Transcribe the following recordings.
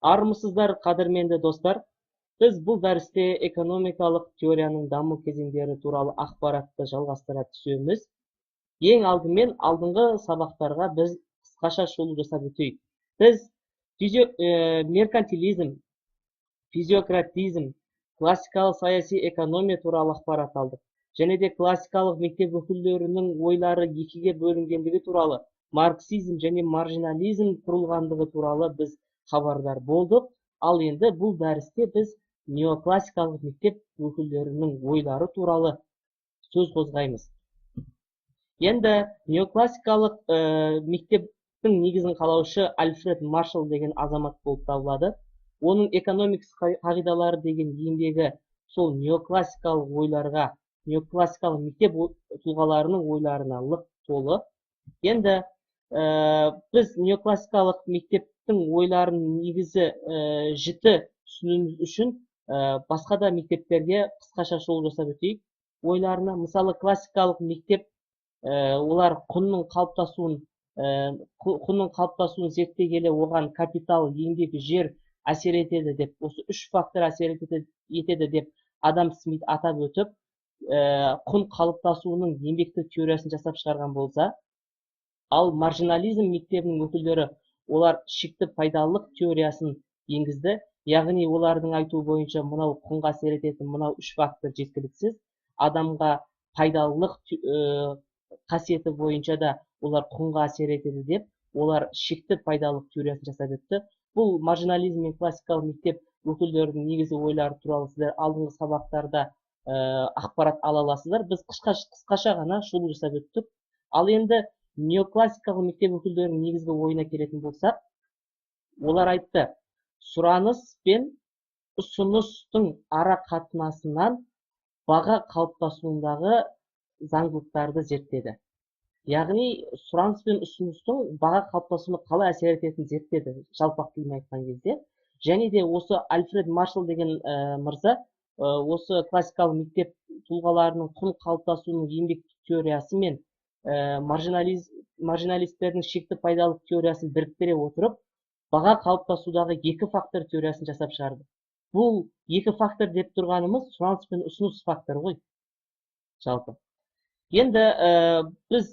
Армысыздар, қадірменді достар. Біз бұл дәрісте экономикалық теорияның даму кезеңдері туралы ақпаратты жалғастыра түсеміз. Ең алдымен алдыңғы сабақтарға біз қысқаша шолу жасап өтейік. Біз меркантилизм, физиократизм, классикалық саяси экономия туралы ақпарат алдық. Және де классикалық мектеп өкілдерінің ойлары екіге бөлінгендігі туралы, марксизм және маржинализм құрылғандығы туралы біз хабардар болдық. Ал енді бұл дәрісте біз неоклассикалық мектеп өкілдерінің ойлары туралы сөз қозғаймыз. Енді неоклассикалық мектептің негізін қалаушы Альфред Маршалл деген азамат болып табылады. Оның экономикс қағидалары деген еңбегі сол неоклассикалық ойларға, неоклассикалық мектеп тұлғаларының ойларына лық толы. Енді біз неоклассикалық мектептің ойларын негізі жіті түсінуіміз үшін басқа да мектептерге қысқаша шолу жасап өтейік. Ойларына, мысалы, классикалық мектеп олар құнның қалыптасуын зерттей келе оған капитал, еңбек, жер әсер етеді деп, осы үш фактор әсер етеді деп Адам Смит атап өтіп, құн қалыптасуының еңбектік теориясын жасап шығарған болса, ал маржинализм мектебінің өкілдері олар шекті пайдалылық теориясын енгізді. Яғни олардың айтуы бойынша мынау құнға әсер ететін мынау үш фактор жеткіліксіз. Адамға пайдалылық қасиеті бойынша да олар құнға әсер етеді деп, олар шекті пайдалылық теориясын жасап өтті. Бұл маржинализм мен классикалық мектеп өкілдерінің негізі ойлары туралы сіздер алдыңғы сабақтарда ақпарат ала аласыздар. Біз қысқаша ғана шолу жасап өттік. Ал енді неоклассикалық мектеп өкілдерінің негізгі ойына келетін болсақ, олар айтты, сұраныс пен ұсыныстың ара қатынасынан баға қалыптасуындағы заңдылықтарды зерттеді. Яғни сұраныс пен ұсыныстың баға қалыптасуына қалай әсер ететінін зерттеді, жалпақ тілмен айтқан кезде. Және де осы Альфред Маршалл деген мырза осы классикалық мектеп тұлғаларының құн қалыптасуының еңбек теориясы мен маржиналистердің шекті пайдалылық теориясын біріктіре отырып, баға қалыптасудағы екі фактор теориясын жасап шығарды. Бұл екі фактор деп тұрғанымыз сұраныс пен ұсыныс фактор ғой, жалпы. Енді біз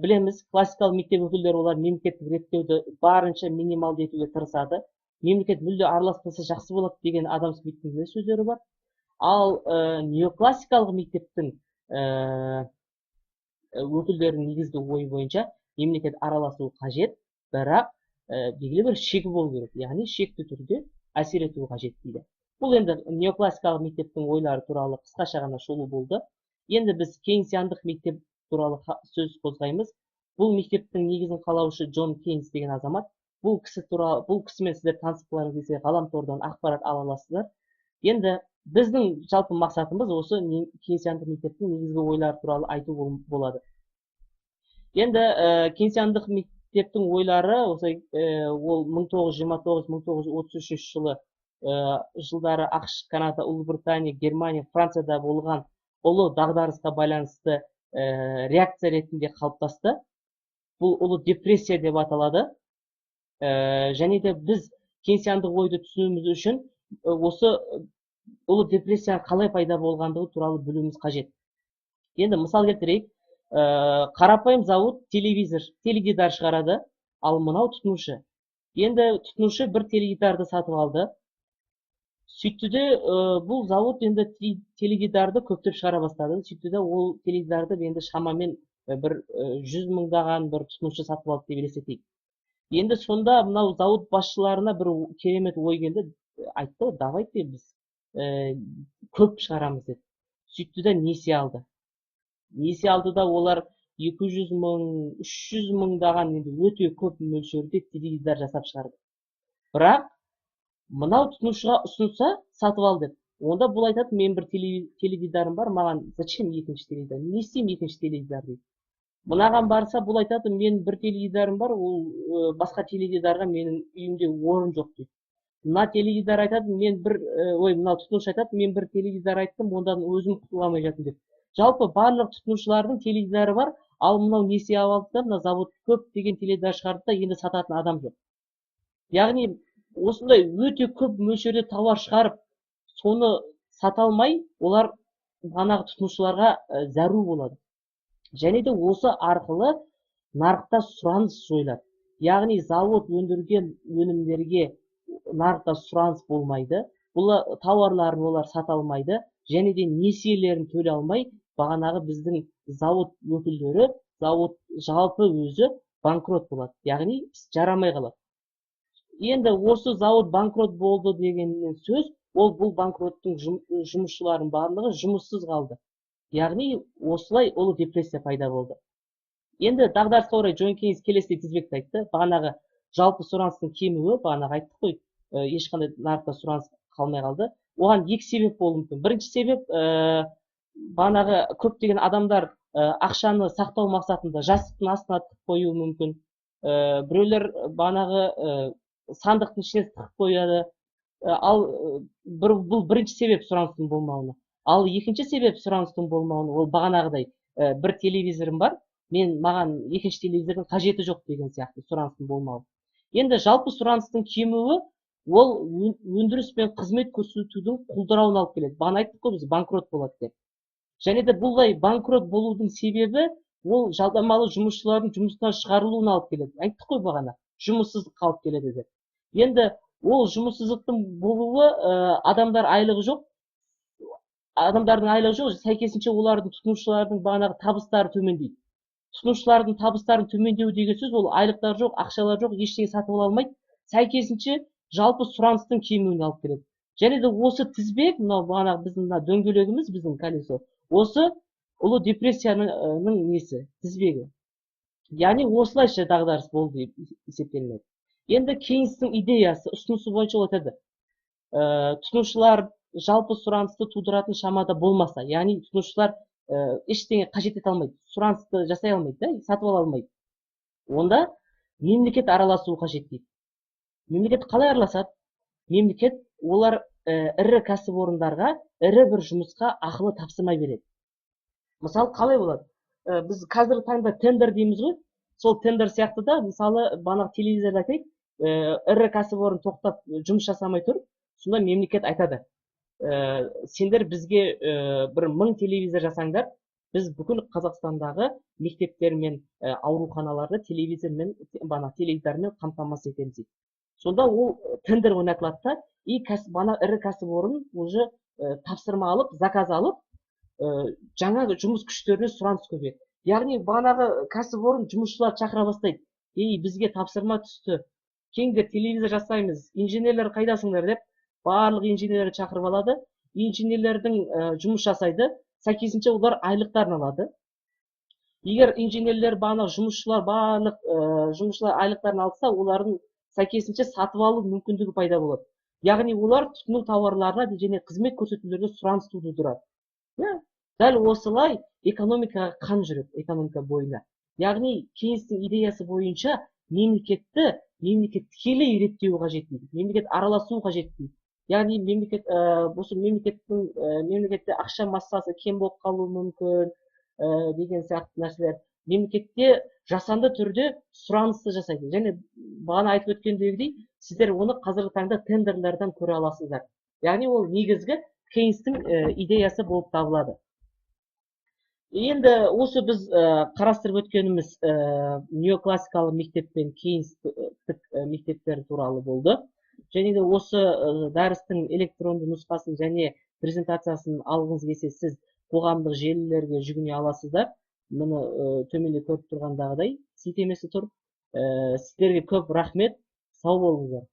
білеміз, классикалық мектеп өкілдері олар мемлекеттік реттеуді барынша минималды етуге тырысады. Мемлекет мүлде араласпаса жақсы болады деген Адам Смиттің де сөздері бар. Ал неоклассикалық мектептің өкілдерінің негізгі ойы бойынша мемлекет араласуы қажет, бірақ белгілі бір шегі болу керек, яғни шекті түрде әсер етуі қажет дейді. Бұл енді неоклассикалық мектептің ойлары туралы қысқаша ғана шолу болды. Енді біз кейнсиандық мектеп туралы сөз қозғаймыз. Бұл мектептің негізін қалаушы Джон Кейнс деген азамат. Бұл кісімен сіздер танысып қаларыңыз келсе, ғаламтордан ақпарат ала аласыздар. Енді біздің жалпы мақсатымыз осы кейнсиандық мектептің негізгі ойлары туралы айту болады. Енді кейнсиандық мектептің ойлары ол 1929-1933 жылдары ақш, Канада, Ұлыбритания, Германия, Францияда болған ұлы дағдарысқа байланысты реакция ретінде қалыптасты. Бұл ұлы депрессия деп аталады. Және де біз кейнсиандық ойды түсінуіміз үшін осы ұлы депрессия қалай пайда болғандығы туралы білуіміз қажет. Енді мысал келтірейік, қарапайым зауыт теледидар шығарады, ал мынау тұтынушы. Енді тұтынушы бір теледидарды сатып алды. Сөйтті де бұл зауыт енді теледидарды көптеп шығара бастады. Сөйтті де ол теледидарды енді шамамен бір 100 мыңдаған бір тұтынушы сатып алды деп елестетейік. Енді сонда мынау зауыт басшыларына бір керемет ой келді. Айтты, давайте біз көп шығарамыз деді. Сөйтті де несие алды. Несие алды да олар 200 мың, 300 мыңдаған өте көп мөлшерде теледидар жасап шығарды. Бірақ мынау тұтынушыға ұсынса сатып ал деп. Онда бұл айтады, мен бір теледидарым бар, маған зачем екінші теледидар? Не істеймін екінші теледидар дейді. Мынаған барса, бұл айтады, мен бір теледидарым бар, ол басқа теледидарға менің үйімде орын жоқ дейді. Мына теледидар айтады, мынау тұтынушы айтады, мен бір теледидар айттым, ондан өзім құтыла алмай жатырмын деп. Жалпы барлық тұтынушылардың теледидары бар, ал мынау несие алды да, мына завод көп деген теледидар шығарды да, енді сататын адам жоқ. Яғни осындай өте көп мөлшерде тауар шығарып, соны сата алмай, олар бағанағы тұтынушыларға зәру болады. Және де осы арқылы нарықта сұраныс жойылады. Яғни завод өндірген өнімдерге нарықта сұраныс болмайды. Бұл тауарларын олар сата алмайды. Және де несиелерін төлей алмай, бағанағы біздің завод өкілдері, завод жалпы өзі банкрот болады. Яғни жарамай қалады. Енді осы завод банкрот болды дегеннен сөз, ол бұл банкроттың жұмысшылардың барлығы жұмыссыз қалды. Яғни осылай ұлы депрессия пайда болды. Енді дағдарысқа орай Джон Кейнс келесідей тізбекті айтты. Бағанағы жалпы сұраныстың кемуі, бағанағы айттық қой, ешқандай нарықта сұраныс қалмай қалды. Оған екі себеп болуы мүмкін. Бірінші себеп, бағанағы көптеген адамдар ақшаны сақтау мақсатында жастықтың астына тығып қоюы мүмкін. Біреулер бағанағы сандықтың ішіне тығып қояды. Ал бұл бірінші себеп сұраныстың болмауына. Ал екінші себеп сұраныстың болмауына, ол бағанағыдай бір телевизорым бар, маған екінші телевизордың қажеті жоқ деген сияқты сұраныстың болмауы. Енді жалпы сұраныстың кемуі, ол өндіріс пен қызмет көрсетудің құлдырауына алып келеді. Бағана айттық қой, біз банкрот болады деп. Және де бұлай банкрот болудың себебі, ол жалдамалы жұмысшылардың жұмыстан шығарылуына алып келеді. Айттық қой бағана, жұмыссыздық алып келеді деп. Енді ол жұмыссыздықтың болуы, адамдар айлығы жоқ, адамдардың айлығы жоқ, сәйкесінше олардың тұтынушылардың бағанағы табыстары төмендейді. Тұтынушылардың табыстарын төмендеу деген сөз, ол айлықтар жоқ, ақшалар жоқ, ештеңе сатып ала алмайды. Сәйкесінше жалпы сұраныстың кемуіне алып келеді. Және де осы тізбек, мынау бағанағы біздің дөңгелегіміз, біздің колесо, осы ұлы депрессияның несі, тізбегі. Яғни осылайша дағдарыс болды деп есептелінеді. Енді Кейнстің идеясы, ұсынысы бойынша ол айтады, тұтынушылар жалпы сұранысты тудыратын шамада болмаса, яғни тұтынушылар ештеңе қажет ете алмайды, сұранысты жасай алмайды, сатып ала алмайды. Онда мемлекет араласуы қажет дейді. Мемлекет қалай араласады? Мемлекет олар ірі кәсіпорындарға ірі бір жұмысқа ақылы тапсырма береді. Мысалы, қалай болады? Біз қазіргі таңда тендер дейміз ғой. Сол тендер сияқты да, мысалы, бағанағы телевизорда айтайық, ірі кәсіпорын тоқтап жұмыс жасамай тұр, сонда мемлекет айтады, сендер бізге бір 1000 телевизор жасаңдар, біз бүкіл Қазақстандағы мектептер мен ауруханаларды телевизормен қамтамасыз етеміз дейді. Сонда ол тендер ойнатылады да, ірі кәсіпорын уже тапсырма алып, заказ алып, жаңа жұмыс күштеріне сұраныс көбейеді. Яғни бағанағы кәсіпорын жұмысшылар шақыра бастайды. Бізге тапсырма түсті, келіңдер телевизор жасаймыз, инженерлер қайдасыңдар деп, барлық инженерлерді шақырып алады. Инженерлердің жұмыс жасайды, сәйкесінше олар айлықтарын алады. Егер инженерлер бағанағы жұмысшылар барлық жұмысшылар айлықтарын алса, олардың сәйкесінше сатып алу мүмкіндігі пайда болады. Яғни олар тұтыну тауарларына және қызмет көрсетулерге сұраныс тудырады. Дәл осылай экономикаға қан жүреді, экономика бойына. Яғни Кейнстің идеясы бойынша мемлекет тікелей реттеуі қажет дейді. Мемлекет араласуы қажет дейді. Яғни мемлекетте ақша массасы кем болып қалуы мүмкін деген сияқты нәрселер. Мемлекетте жасанды түрде сұранысты жасайды. Және бағана айтып өткендегідей, сіздер оны қазіргі таңда тендерлерден көре аласыздар. Яғни ол негізгі Кейнстің идеясы болып табылады. Енді осы біз қарастырып өткеніміз неоклассикалық мектеп пен Кейнстік мектептер туралы болды. Және де осы дәрістің электронды нұсқасын және презентациясын алғыңыз келсе, сіз қоғамдық желілерге жүгіне аласыздар. Мұны төменде көріп тұрғандағыдай сілтемесі тұр. Сіздерге көп рахмет, сау болыңыздар.